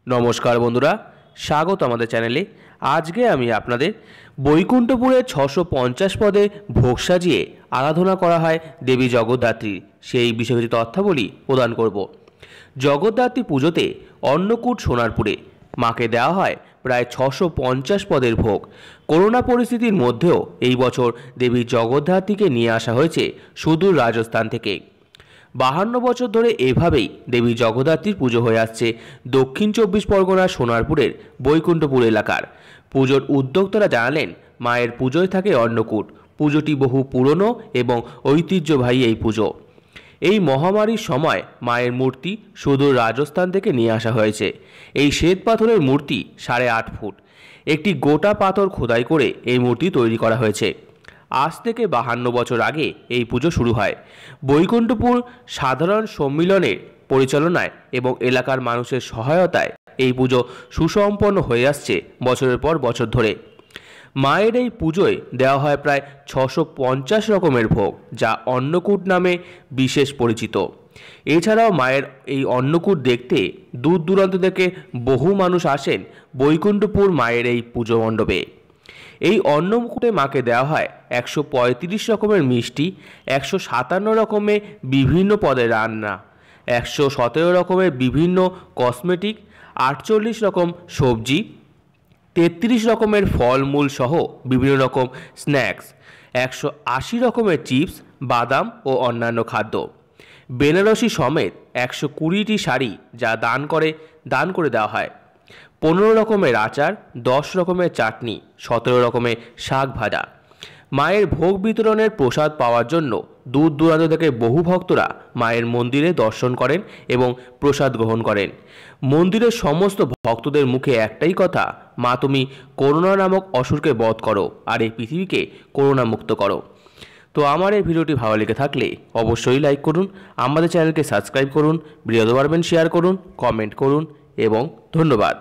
নমস্কার বন্ধুরা, স্বাগত আমাদের চ্যানেলে। আজকে আমি আপনাদের বৈকুণ্ঠপুরে 650 পদে ভোগ সাজিয়ে আরাধনা করা হয় দেবী জগদ্ধাত্রীর সেই বিষয়ে কিছু তথ্যাবলী প্রদান করব। জগদ্ধাত্রী পুজোতে অন্নকূট সোনারপুরে মাকে দেওয়া হয় প্রায় 650 পদের ভোগ। করোনা পরিস্থিতির মধ্যেও এই বছর দেবী জগদ্ধাত্রীকে নিয়ে আসা হয়েছে সুদূর রাজস্থান থেকে। 52 বছর ধরে এভাবেই দেবী জগদ্ধাত্রীর পুজো হয়ে আসছে দক্ষিণ 24 পরগনার সোনারপুরের বৈকুণ্ঠপুর এলাকার। পুজোর উদ্যোক্তারা জানালেন, মায়ের পুজোয় থাকে অন্নকূট। পুজোটি বহু পুরনো এবং ঐতিহ্যবাহী এই পুজো। এই মহামারীর সময় মায়ের মূর্তি সুদূর রাজস্থান থেকে নিয়ে আসা হয়েছে। এই শ্বেত পাথরের মূর্তি 8.5 ফুট। একটি গোটা পাথর খোদাই করে এই মূর্তি তৈরি করা হয়েছে। আজ থেকে 52 বছর আগে এই পুজো শুরু হয়। বৈকুণ্ঠপুর সাধারণ সম্মিলনের পরিচালনায় এবং এলাকার মানুষের সহায়তায় এই পুজো সুসম্পন্ন হয়ে আসছে বছরের পর বছর ধরে। মায়ের এই পুজোয় দেওয়া হয় প্রায় 650 রকমের ভোগ, যা অন্নকূট নামে বিশেষ পরিচিত। এছাড়াও মায়ের এই অন্নকূট দেখতে দূর দূরান্ত থেকে বহু মানুষ আসেন বৈকুণ্ঠপুর মায়ের এই পুজো মণ্ডপে। এই অন্নকূটে মাকে দেওয়া হয় 135 রকমের মিষ্টি, 157 রকমের বিভিন্ন পদের রান্না, 117 রকমের বিভিন্ন কসমেটিক, 48 রকম সবজি, 33 রকমের ফলমূল সহ বিভিন্ন রকম স্ন্যাক্স, 180 রকমের চিপস, বাদাম ও অন্যান্য খাদ্য, বেনারসি সমেত 120টি শাড়ি যা দান করে দেওয়া হয়, 15 রকমের আচার, 10 রকমের চাটনি, 17 রকমের শাক ভাজা। মায়ের ভোগ বিতরণের প্রসাদ পাওয়ার জন্য দূর দূরান্ত থেকে বহু ভক্তরা মায়ের মন্দিরে দর্শন করেন এবং প্রসাদ গ্রহণ করেন। মন্দিরের সমস্ত ভক্তদের মুখে একটাই কথা, মা তুমি করোনা নামক অসুরকে বধ করো আর এই পৃথিবীকে করোনা মুক্ত করো। তো আমার এই ভিডিওটি ভালো লেগে থাকলে অবশ্যই লাইক করুন, আমাদের চ্যানেলকে সাবস্ক্রাইব করুন, ভিডিও পারবেন শেয়ার করুন, কমেন্ট করুন এবং ধন্যবাদ।